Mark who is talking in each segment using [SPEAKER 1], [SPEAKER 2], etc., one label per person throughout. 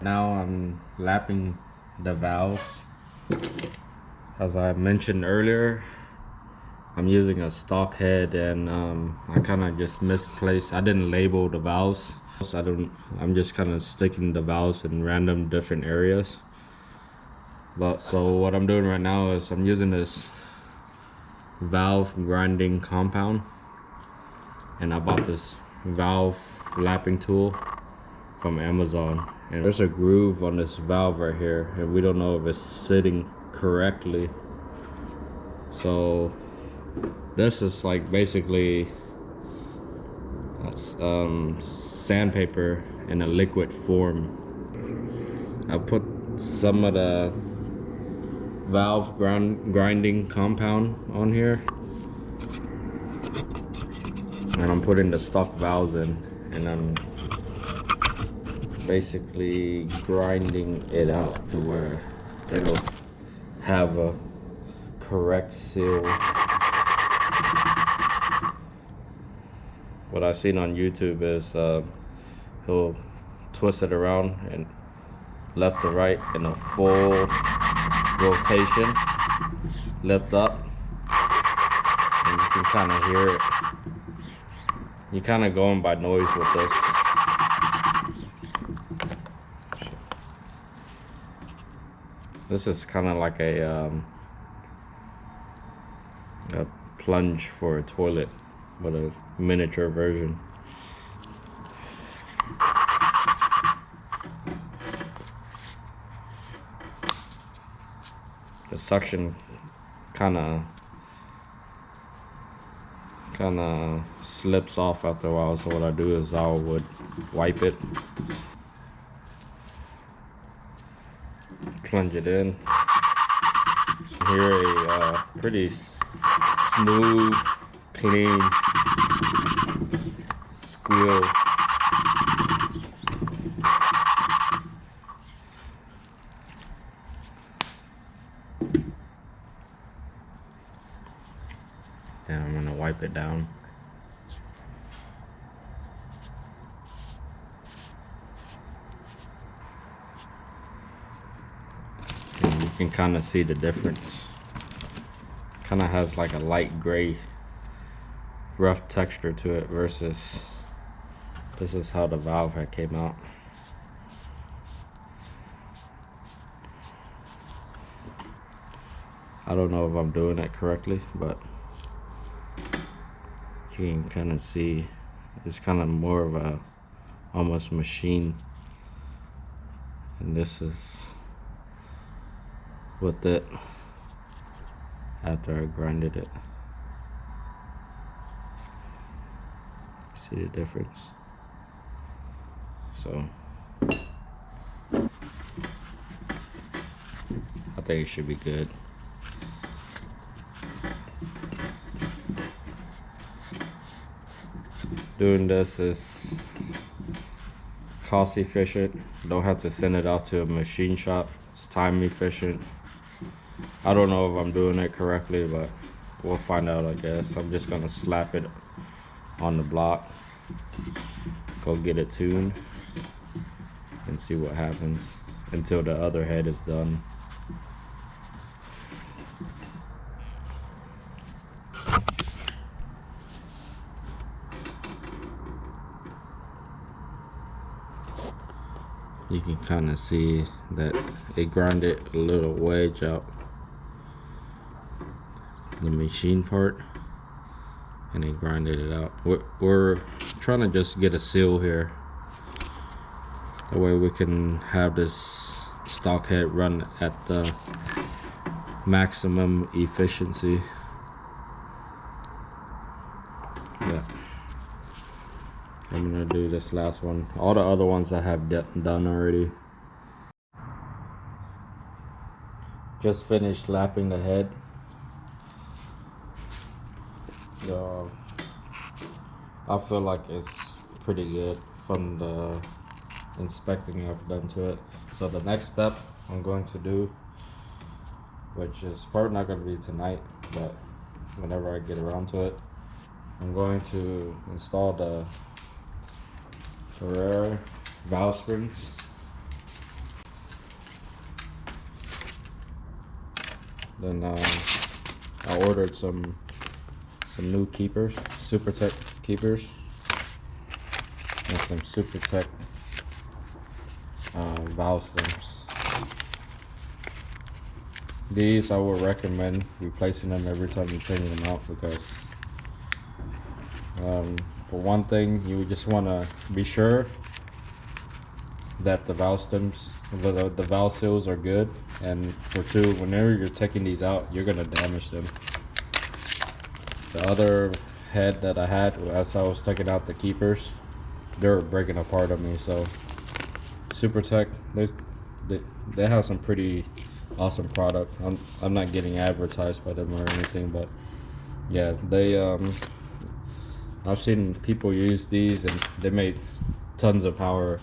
[SPEAKER 1] Now I'm lapping the valves. As I mentioned earlier, I'm using a stock head, and I kind of just misplaced. I didn't label the valves. I'm just kind of sticking the valves in random different areas. But so what I'm doing right now is I'm using this valve grinding compound, and I bought this valve lapping tool from Amazon, and there's a groove on this valve right here, and we don't know if it's sitting correctly. So this is like basically sandpaper in a liquid form. I put some of the valve grinding compound on here, and I'm putting the stock valves in, and I'm basically grinding it out to where it'll have a correct seal. What I've seen on YouTube is he'll twist it around and left to right in a full rotation, lift up, and you can kind of hear it. You're kind of going by noise with this. This is kind of like a plunge for a toilet, but a miniature version. The suction kind of slips off after a while, so what I do is I would wipe it, plunge it in. Hear a pretty smooth, clean squeal. Then I'm gonna wipe it down. And you can kind of see the difference. Kind of has like a light gray, rough texture to it versus this is how the valve had came out. I don't know if I'm doing it correctly, but you can kind of see it's kind of more of a almost machine, and this is with it after I grinded it. See the difference? So I think it should be good. Doing this is cost efficient. Don't have to send it out to a machine shop. It's time efficient. I don't know if I'm doing it correctly, but we'll find out, I guess. I'm just gonna slap it on the block, go get it tuned, and see what happens until the other head is done. You can kind of see that it grinded a little wedge out the machine part, and it grinded it out. We're trying to just get a seal here, that way we can have this stock head run at the maximum efficiency. Yeah, I'm gonna do this last one. All the other ones I have done already. Just finished lapping the head. I feel like it's pretty good from the inspecting I've done to it. So the next step I'm going to do, which is probably not going to be tonight, but whenever I get around to it, I'm going to install the Ferrera valve springs Then I ordered some new keepers, Supertech keepers, and some Supertech valve stems. These I would recommend replacing them every time you change them out, because for one thing, you just want to be sure that the valve stems, the valve seals are good, and for two, whenever you're taking these out, you're gonna damage them. The other head that I had, as I was taking out the keepers, they were breaking apart on me. So Supertech, they have some pretty awesome product. I'm not getting advertised by them or anything, but yeah, they I've seen people use these and they made tons of power.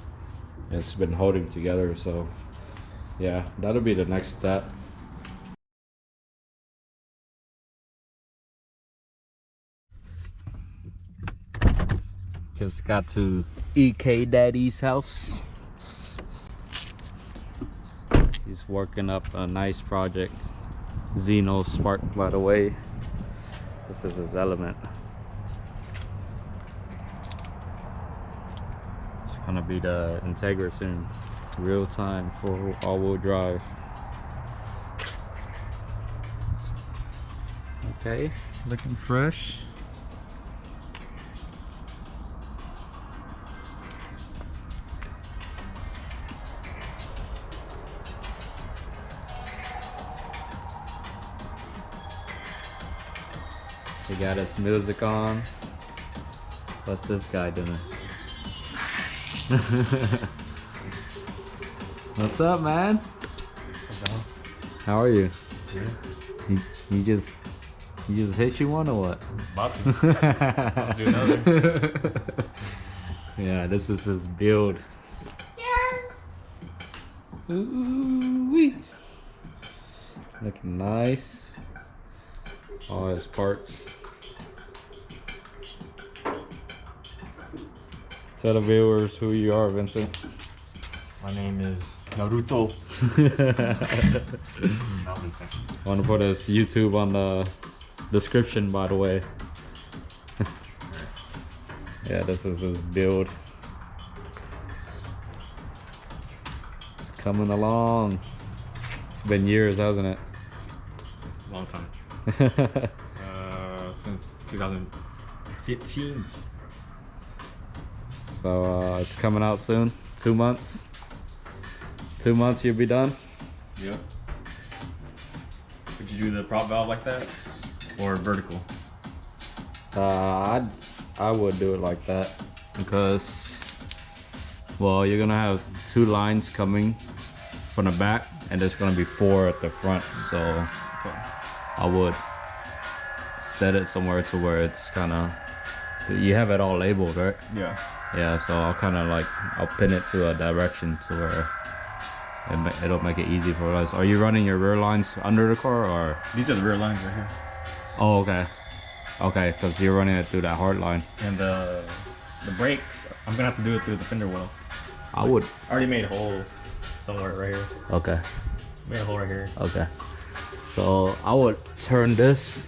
[SPEAKER 1] It's been holding together, so yeah, that'll be the next step. Just got to EK Daddy's house. He's working up a nice project. XENOSPARK, by the way. This is his element. It's gonna be the Integra soon. Real time for all-wheel drive. Okay, looking fresh. He got his music on. What's this guy doing? What's up, man? How are you? Yeah. You just hit you one or what?
[SPEAKER 2] About to. I'll do another.
[SPEAKER 1] Yeah, this is his build. Yeah. Ooh-wee. Looking nice. All his parts. Tell the viewers who you are, Vincent.
[SPEAKER 2] My name is Naruto.
[SPEAKER 1] Want to put his YouTube on the description, by the way. Yeah, this is his build. It's coming along. It's been years, hasn't it?
[SPEAKER 2] Long time. Since 2015.
[SPEAKER 1] So it's coming out soon. 2 months. 2 months you'll be done.
[SPEAKER 2] Yep. Would you do the prop valve like that or vertical?
[SPEAKER 1] I would do it like that, because, well, you're gonna have 2 lines coming from the back and there's gonna be 4 at the front, so
[SPEAKER 2] Okay.
[SPEAKER 1] I would set it somewhere to where it's kind of, you have it all labeled, right?
[SPEAKER 2] Yeah.
[SPEAKER 1] Yeah, so I'll kind of like, I'll pin it to a direction to where it'll make it easy for us. Are you running your rear lines under the car, or?
[SPEAKER 2] These are the rear lines right here.
[SPEAKER 1] Oh, okay. Okay, because you're running it through that hard line.
[SPEAKER 2] And the brakes, I'm gonna have to do it through the fender well.
[SPEAKER 1] I would.
[SPEAKER 2] I already made a hole somewhere right here.
[SPEAKER 1] Okay.
[SPEAKER 2] Made a hole right here.
[SPEAKER 1] Okay. So I would turn this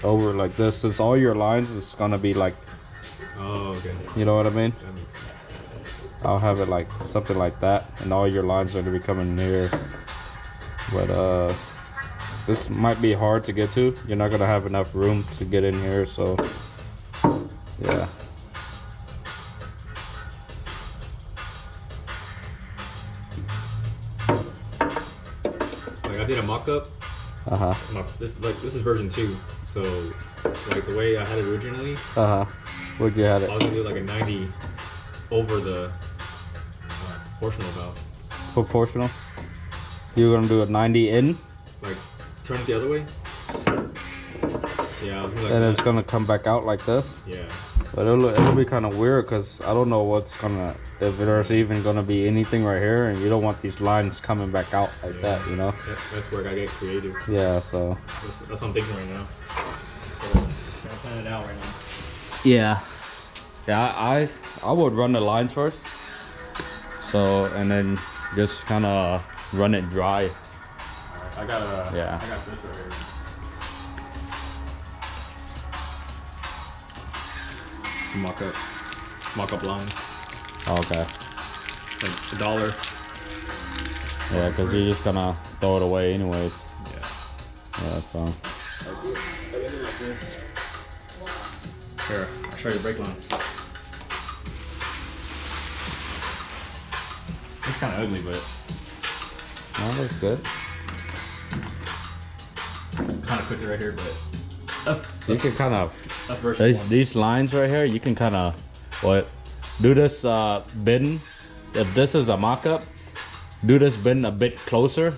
[SPEAKER 1] over like this, since all your lines is gonna be like,
[SPEAKER 2] Oh, okay.
[SPEAKER 1] you know what I mean?
[SPEAKER 2] That makes sense.
[SPEAKER 1] I'll have it like something like that, and all your lines are gonna be coming here. But this might be hard to get to. You're not gonna have enough room to get in here, so yeah.
[SPEAKER 2] Like I did a mock-up. This is version 2. So like the way I had it originally,
[SPEAKER 1] Where'd you have it?
[SPEAKER 2] I was gonna do like a 90 over the proportional valve.
[SPEAKER 1] Proportional? You're gonna do a 90 in?
[SPEAKER 2] Like turn it the other way. Yeah, I was gonna like
[SPEAKER 1] And
[SPEAKER 2] that.
[SPEAKER 1] it's gonna come back out like this?
[SPEAKER 2] Yeah.
[SPEAKER 1] But it'll be kind of weird, because I don't know what's gonna, if there's even gonna be anything right here, and you don't want these lines coming back out like that, you know?
[SPEAKER 2] That's where I gotta get creative.
[SPEAKER 1] Yeah, so.
[SPEAKER 2] That's what I'm thinking right now. So, gotta plan it out right now.
[SPEAKER 1] Yeah. Yeah, I would run the lines first. So, and then just kind of run it dry.
[SPEAKER 2] I got
[SPEAKER 1] Yeah.
[SPEAKER 2] I got this right here. To mock up lines.
[SPEAKER 1] Okay.
[SPEAKER 2] Like $1.
[SPEAKER 1] Yeah, because you're just gonna throw it away anyways.
[SPEAKER 2] Yeah.
[SPEAKER 1] Yeah, so.
[SPEAKER 2] Here, I'll show you the brake line. It's kind of ugly, but
[SPEAKER 1] That looks good.
[SPEAKER 2] it's kind of crooked right here. But
[SPEAKER 1] You can kind of,
[SPEAKER 2] that's version 1.
[SPEAKER 1] these lines right here, you can kind of, do this bend. If this is a mock-up, do this bend a bit closer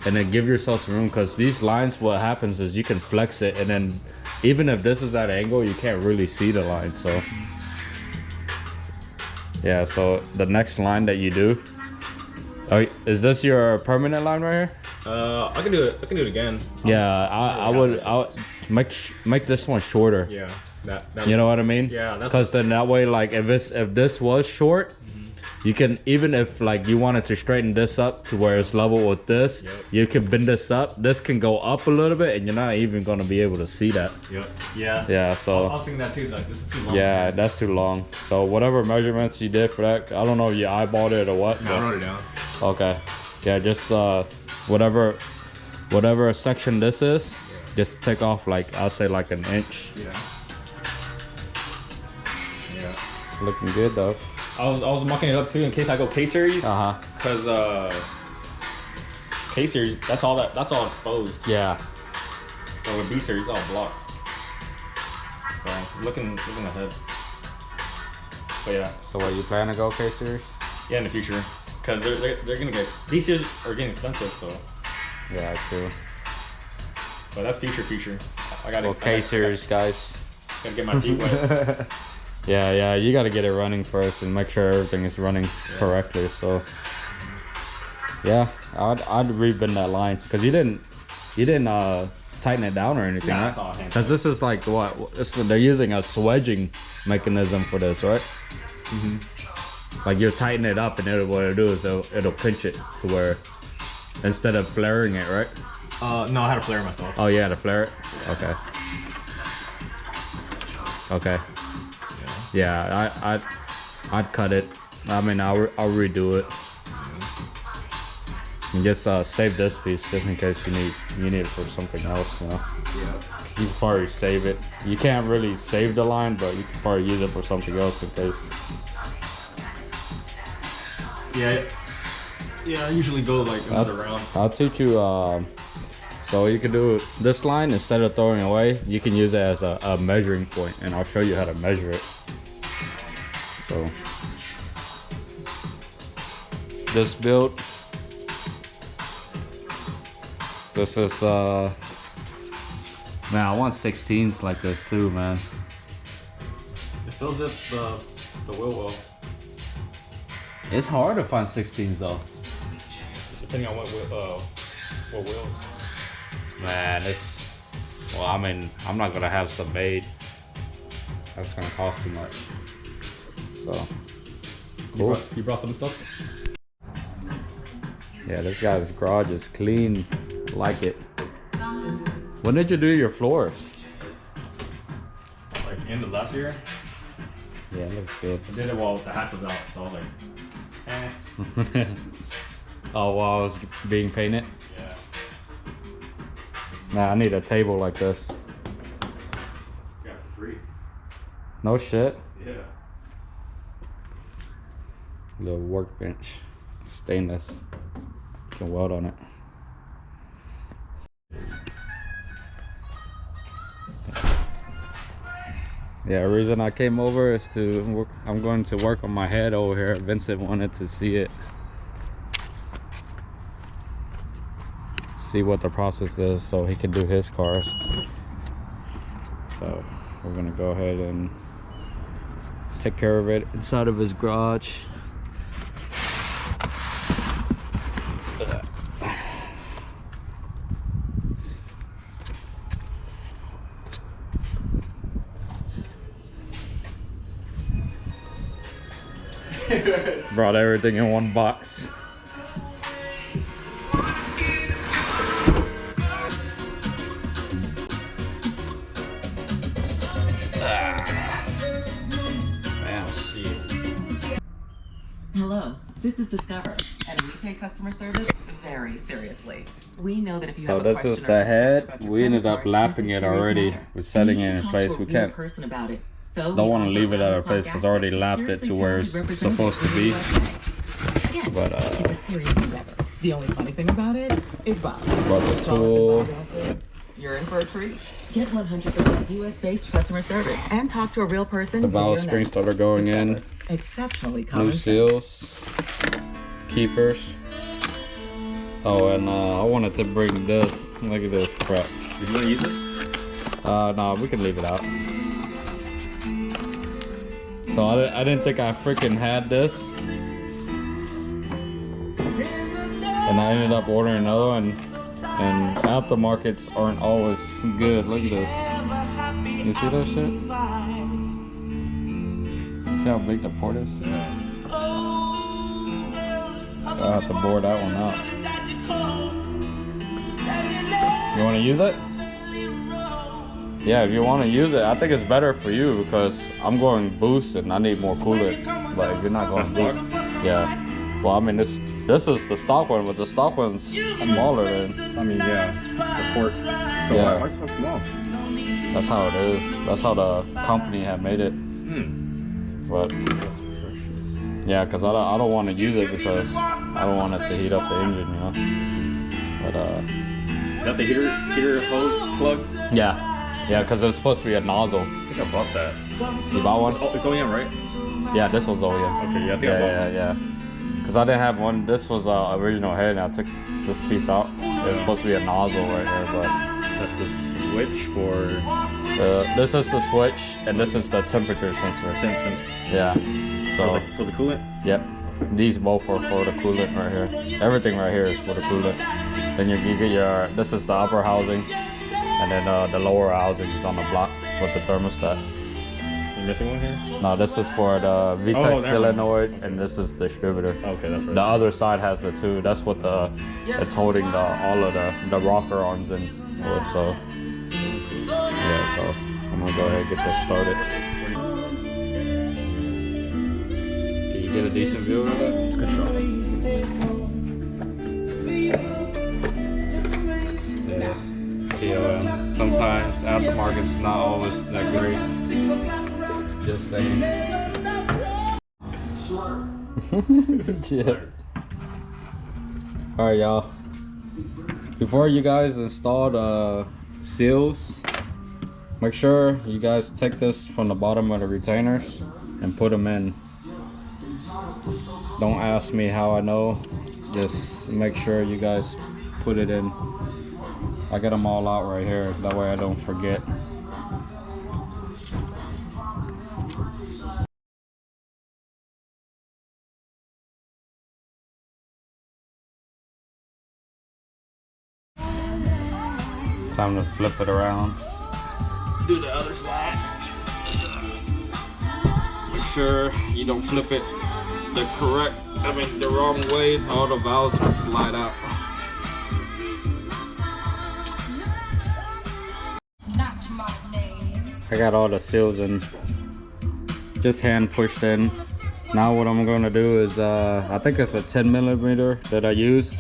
[SPEAKER 1] and then give yourself some room, because these lines, what happens is you can flex it, and then even if this is at an angle, you can't really see the line. So yeah, so the next line that you do, is this your permanent line right here?
[SPEAKER 2] I can do it. I can do it again.
[SPEAKER 1] Yeah, I would make this one shorter.
[SPEAKER 2] Yeah, that
[SPEAKER 1] You know what I mean?
[SPEAKER 2] Yeah, that's
[SPEAKER 1] because then that way, like if this was short, you can, even if like you wanted to straighten this up to where it's level with this, you can bend this up. This can go up a little bit, and you're not even gonna be able to see that.
[SPEAKER 2] Yep. Yeah.
[SPEAKER 1] Yeah. So
[SPEAKER 2] I was thinking that too. Like this is too long.
[SPEAKER 1] yeah, that's too long. So whatever measurements you did for that, I don't know if you eyeballed it or what.
[SPEAKER 2] No, I wrote it down.
[SPEAKER 1] Okay. Yeah, just whatever section this is, just take off like, I'll say like an inch.
[SPEAKER 2] Yeah. Yeah.
[SPEAKER 1] It's looking good though.
[SPEAKER 2] I was mucking it up too in case I go K series. Cause K series, that's all exposed.
[SPEAKER 1] Yeah.
[SPEAKER 2] So with B series, it's all blocked. So looking ahead. But yeah.
[SPEAKER 1] So what, you plan to go K series?
[SPEAKER 2] Yeah, in the future. Cause they're gonna get, B series are getting expensive, so.
[SPEAKER 1] Yeah, true.
[SPEAKER 2] But that's future. I gotta.
[SPEAKER 1] Well, K series, guys.
[SPEAKER 2] Gotta get my feet wet.
[SPEAKER 1] Yeah, you gotta get it running first and make sure everything is running correctly. So yeah, I'd rebend that line, because you didn't tighten it down or anything,
[SPEAKER 2] Nah,
[SPEAKER 1] right? Because this is like they're using a swedging mechanism for this, right? Like you tighten it up, and what it'll do is it'll pinch it to where, instead of flaring it, right?
[SPEAKER 2] No, I had to flare myself.
[SPEAKER 1] Oh, you had to flare it? Okay. Okay. Yeah, I'd cut it. I mean, I'll redo it. And just save this piece just in case you need it for something else, you know.
[SPEAKER 2] Yeah.
[SPEAKER 1] You can probably save it. You can't really save the line, but you can probably use it for something else in case.
[SPEAKER 2] Yeah, I usually go like another round.
[SPEAKER 1] I'll teach you. So you can do this line, instead of throwing it away, you can use it as a measuring point, and I'll show you how to measure it. So this build, this is man, I want 16s like this too, man.
[SPEAKER 2] It fills up the wheel well.
[SPEAKER 1] It's hard to find 16s though.
[SPEAKER 2] Depending on what wheels.
[SPEAKER 1] Man, well, I mean, I'm not gonna have some made. That's gonna cost too much. So, cool.
[SPEAKER 2] You brought some stuff?
[SPEAKER 1] Yeah, this guy's garage is clean. Like it. When did you do your floors?
[SPEAKER 2] Like end of last year.
[SPEAKER 1] Yeah, it looks good.
[SPEAKER 2] I did it while the hatch was out, so I was like, eh.
[SPEAKER 1] Oh, while I was being painted?
[SPEAKER 2] Yeah.
[SPEAKER 1] Nah, I need a table like this.
[SPEAKER 2] Got it for free.
[SPEAKER 1] No shit.
[SPEAKER 2] Yeah.
[SPEAKER 1] Little workbench. Stainless. You can weld on it. Yeah, the reason I came over is to work. I'm going to work on my head over here. Vincent wanted to see it. See what the process is so he can do his cars. So we're gonna go ahead and take care of it inside of his garage. Brought everything in one box.
[SPEAKER 3] This is Discover, and we take customer service very seriously. We know that if you
[SPEAKER 1] So
[SPEAKER 3] have a
[SPEAKER 1] this
[SPEAKER 3] question
[SPEAKER 1] is
[SPEAKER 3] or
[SPEAKER 1] the
[SPEAKER 3] concern
[SPEAKER 1] head.
[SPEAKER 3] about your
[SPEAKER 1] We
[SPEAKER 3] credit
[SPEAKER 1] ended up
[SPEAKER 3] card,
[SPEAKER 1] lapping
[SPEAKER 3] it's
[SPEAKER 1] it
[SPEAKER 3] a serious
[SPEAKER 1] already.
[SPEAKER 3] matter.
[SPEAKER 1] We're setting
[SPEAKER 3] You
[SPEAKER 1] it
[SPEAKER 3] need to
[SPEAKER 1] in
[SPEAKER 3] talk
[SPEAKER 1] place.
[SPEAKER 3] to a
[SPEAKER 1] We
[SPEAKER 3] real
[SPEAKER 1] can't.
[SPEAKER 3] person about it. So
[SPEAKER 1] Don't
[SPEAKER 3] we
[SPEAKER 1] want to
[SPEAKER 3] offer
[SPEAKER 1] leave it at our
[SPEAKER 3] around-the-clock
[SPEAKER 1] place because I already
[SPEAKER 3] access
[SPEAKER 1] lapped it to
[SPEAKER 3] seriously
[SPEAKER 1] where it's
[SPEAKER 3] talented
[SPEAKER 1] supposed to be.
[SPEAKER 3] representatives. Again,
[SPEAKER 1] But
[SPEAKER 3] it's a serious endeavor. The only funny thing about it is Bob.
[SPEAKER 1] But the tool.
[SPEAKER 3] You're in for a treat. Get 100% US-based customer service and talk to a real person.
[SPEAKER 1] The valve spring starter going in.
[SPEAKER 3] Exceptionally
[SPEAKER 1] New
[SPEAKER 3] common.
[SPEAKER 1] seals. Keepers. Oh, and I wanted to bring this. Look at this crap.
[SPEAKER 2] Did you want to use this?
[SPEAKER 1] No, we can leave it out. So I didn't think I freaking had this. And I ended up ordering another one. And aftermarkets aren't always good. Look at this. You see that shit? See how big the port is?
[SPEAKER 2] Yeah.
[SPEAKER 1] So I have to bore that one out. You want to use it? Yeah, if you want to use it, I think it's better for you because I'm going boost and I need more coolant. But if you're not going boost, yeah. Well, I mean, this is the stock one, but the stock one's smaller than.
[SPEAKER 2] I mean, yeah, the port. So
[SPEAKER 1] Yeah.
[SPEAKER 2] why is it so small?
[SPEAKER 1] That's how it is. That's how the company had made it. But yeah, because I don't want to use it because I don't want it to heat up the engine, you know. But
[SPEAKER 2] Is that the heater hose plug?
[SPEAKER 1] yeah, because it's supposed to be a nozzle.
[SPEAKER 2] I think I bought that.
[SPEAKER 1] You bought one?
[SPEAKER 2] It's OEM, right?
[SPEAKER 1] Yeah, this was OEM.
[SPEAKER 2] Okay, yeah, I think I bought one.
[SPEAKER 1] Yeah. Because I didn't have one. This was original head, and I took this piece out. There's supposed to be a nozzle right here, but
[SPEAKER 2] That's the switch for
[SPEAKER 1] this is the switch, and this is the temperature sensor.
[SPEAKER 2] Simpsons.
[SPEAKER 1] Yeah. So
[SPEAKER 2] For the coolant?
[SPEAKER 1] yep, these both are for the coolant right here. Everything right here is for the coolant. Then you get your. This is the upper housing, and then the lower housing is on the block with the thermostat.
[SPEAKER 2] You missing one here?
[SPEAKER 1] No, this is for the VTEC
[SPEAKER 2] there.
[SPEAKER 1] solenoid, and this is the distributor.
[SPEAKER 2] Okay, that's right.
[SPEAKER 1] The other side has the two. That's what it's holding all of the rocker arms in. So yeah, so I'm gonna go ahead and get this started. Can you get a decent view of it?
[SPEAKER 2] It's a good shot.
[SPEAKER 1] Yes. POM. Sometimes aftermarket's not always that great. Just saying. Yeah. Alright, y'all. Before you guys install the seals, make sure you guys take this from the bottom of the retainers and put them in. Don't ask me how I know. Just make sure you guys put it in. I got them all out right here. That way I don't forget. Time to flip it around. Do the other side. Make sure you don't flip it the wrong way. All the valves will slide out. I got all the seals in, just hand pushed in. Now what I'm gonna do is, I think it's a 10mm that I use.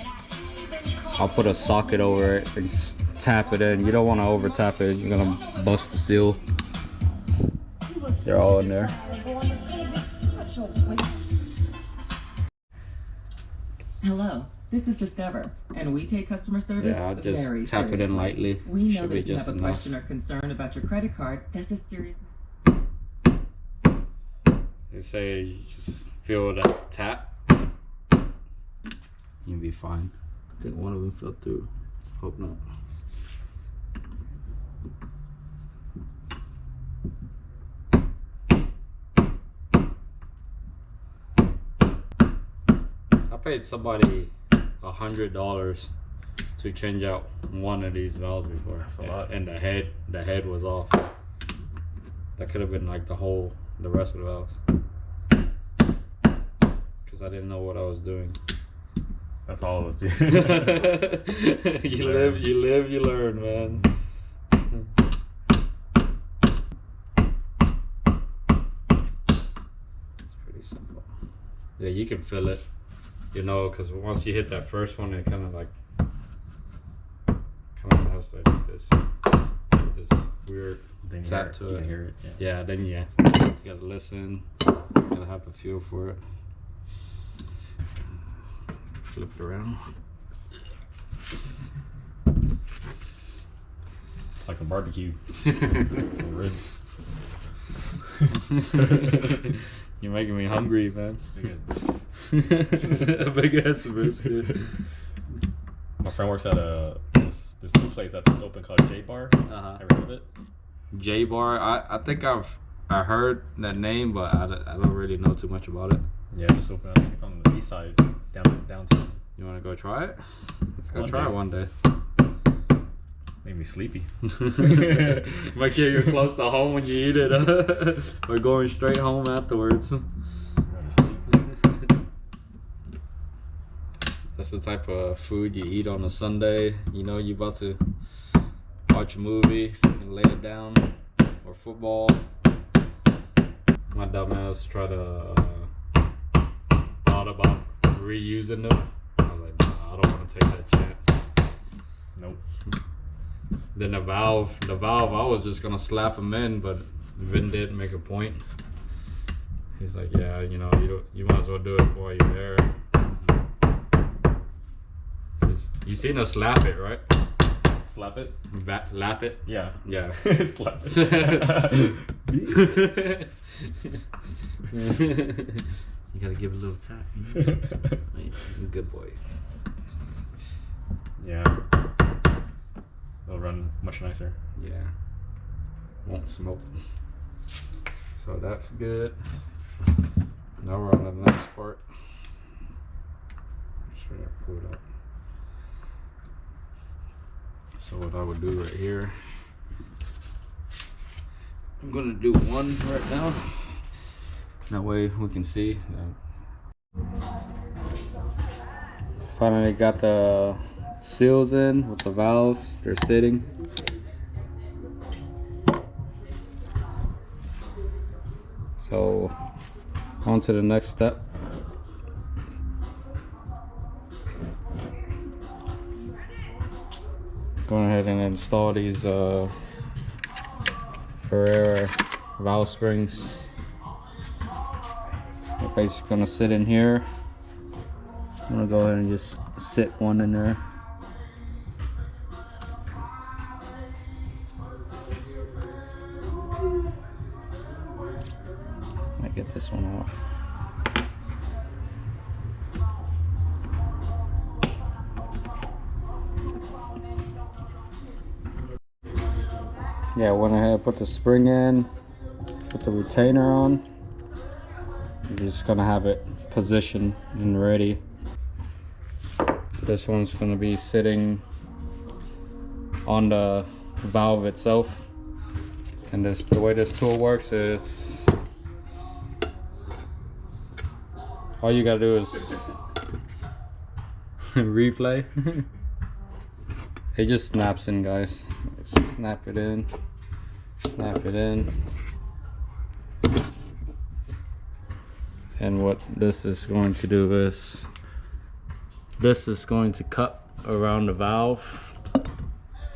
[SPEAKER 1] I'll put a socket over it and tap it in. You don't want to over tap it, you're gonna bust the seal. They're all in there.
[SPEAKER 3] Hello, this is Discover, and we take customer service
[SPEAKER 1] Yeah, I'll just
[SPEAKER 3] very
[SPEAKER 1] tap it in
[SPEAKER 3] seriously.
[SPEAKER 1] lightly.
[SPEAKER 3] We know
[SPEAKER 1] Should
[SPEAKER 3] that
[SPEAKER 1] be
[SPEAKER 3] if you
[SPEAKER 1] just
[SPEAKER 3] have a
[SPEAKER 1] enough.
[SPEAKER 3] question or concern about your credit card, that's a serious.
[SPEAKER 1] They say you just feel that tap, you'll be fine. I think one of them fell through. Hope not. I paid somebody $100 to change out one of these valves before.
[SPEAKER 2] That's a lot.
[SPEAKER 1] And the head was off. That could have been like the rest of the valves. Because I didn't know what I was doing.
[SPEAKER 2] That's all it was, dude.
[SPEAKER 1] You live, you learn, man. It's pretty simple. Yeah, you can feel it. You know, because once you hit that first one, it kind of has like this weird
[SPEAKER 2] Then you
[SPEAKER 1] tap to
[SPEAKER 2] you
[SPEAKER 1] it.
[SPEAKER 2] hear it. Yeah.
[SPEAKER 1] Yeah, then you gotta listen. You gotta have a feel for it. Flip it around.
[SPEAKER 2] It's like some barbecue. Some ribs.
[SPEAKER 1] You're making me hungry, man.
[SPEAKER 2] Big
[SPEAKER 1] Big ass biscuit.
[SPEAKER 2] My friend works at this new place that's open called J Bar.
[SPEAKER 1] Uh-huh.
[SPEAKER 2] Ever heard of it?
[SPEAKER 1] J Bar. I think I heard that name, but I don't really know too much about it.
[SPEAKER 2] Yeah, just open. I think it's on the east side, downtown.
[SPEAKER 1] You want to go try it? Let's go
[SPEAKER 2] One
[SPEAKER 1] try
[SPEAKER 2] day.
[SPEAKER 1] it one day.
[SPEAKER 2] Made me sleepy.
[SPEAKER 1] Make sure you're close to home when you eat it. We're going straight home afterwards.
[SPEAKER 2] Go to sleep.
[SPEAKER 1] That's the type of food you eat on a Sunday. You know you about to watch a movie and lay it down, or football. My dumb ass tried to thought about reusing them. I was like, nah, I don't want to take that chance.
[SPEAKER 2] Nope.
[SPEAKER 1] Then the valve, I was just gonna slap him in, but Vin did make a point. He's like, yeah, you know, you might as well do it while you're there. You seen us slap it, right?
[SPEAKER 2] Slap it?
[SPEAKER 1] Lap it?
[SPEAKER 2] Yeah.
[SPEAKER 1] Yeah.
[SPEAKER 2] Slap it.
[SPEAKER 1] You gotta give it a little tap. Right, you're a good boy.
[SPEAKER 2] Yeah. It'll run much nicer.
[SPEAKER 1] Yeah. Won't smoke. So that's good. Now we're on the next part. Make sure I pull it up. So what I would do right here, I'm gonna do one right now. That way we can see. Finally got the seals in with the valves. They're sitting. So on to the next step. Going ahead and install these Ferrera valve springs. They're basically gonna sit in here. I'm gonna go ahead and just sit one in there. Might get this one out. Yeah, went ahead, put the spring in, put the retainer on. You're just gonna have it positioned and ready. This one's gonna be sitting on the valve itself. And the way this tool works is all you gotta do is replay. It just snaps in, guys. Snap it in, snap it in. And what this is going to do is this is going to cut around the valve,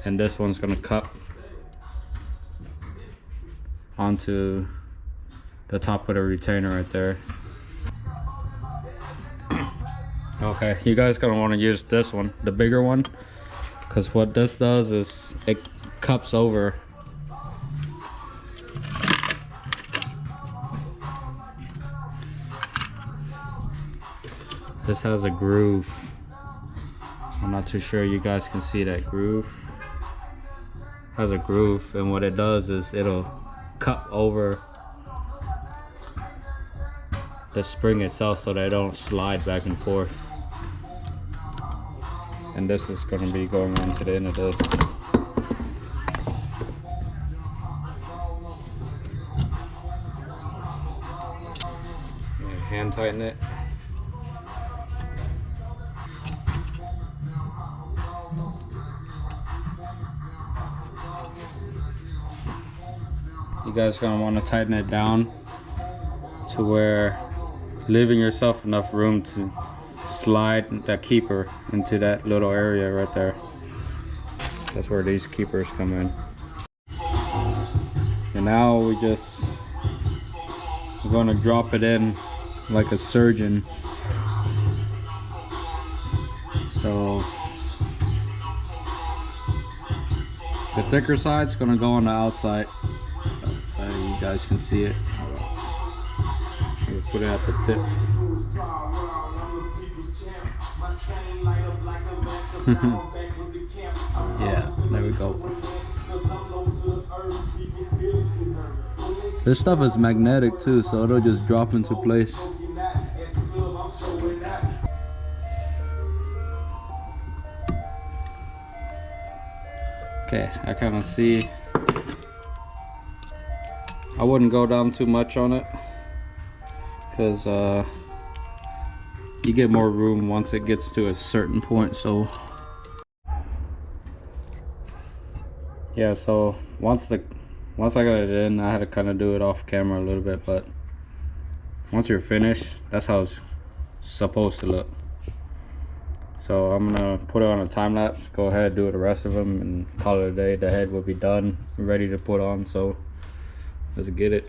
[SPEAKER 1] and this one's going to cut onto the top of the retainer right there. Okay, you guys gonna want to use this one, the bigger one, because what this does is it cups over. This has a groove. I'm not too sure you guys can see that groove. It has a groove, and what it does is it'll cup over the spring itself so they don't slide back and forth. And this is going to be going on to the end of this. Hand tighten it. You guys are going to want to tighten it down to where leaving yourself enough room to slide that keeper into that little area right there. That's where these keepers come in. And now we're gonna drop it in like a surgeon. So the thicker side's gonna go on the outside. You guys can see it. We'll put it at the tip. Yeah, there we go. This stuff is magnetic too, so it'll just drop into place. Okay, I kind of see. I wouldn't go down too much on it, because you get more room once it gets to a certain point. So yeah, so once I got it in, I had to kind of do it off camera a little bit, but once you're finished, that's how it's supposed to look. So I'm gonna put it on a time lapse, go ahead, do the rest of them, and call it a day. The head will be done, ready to put on. So let's get it.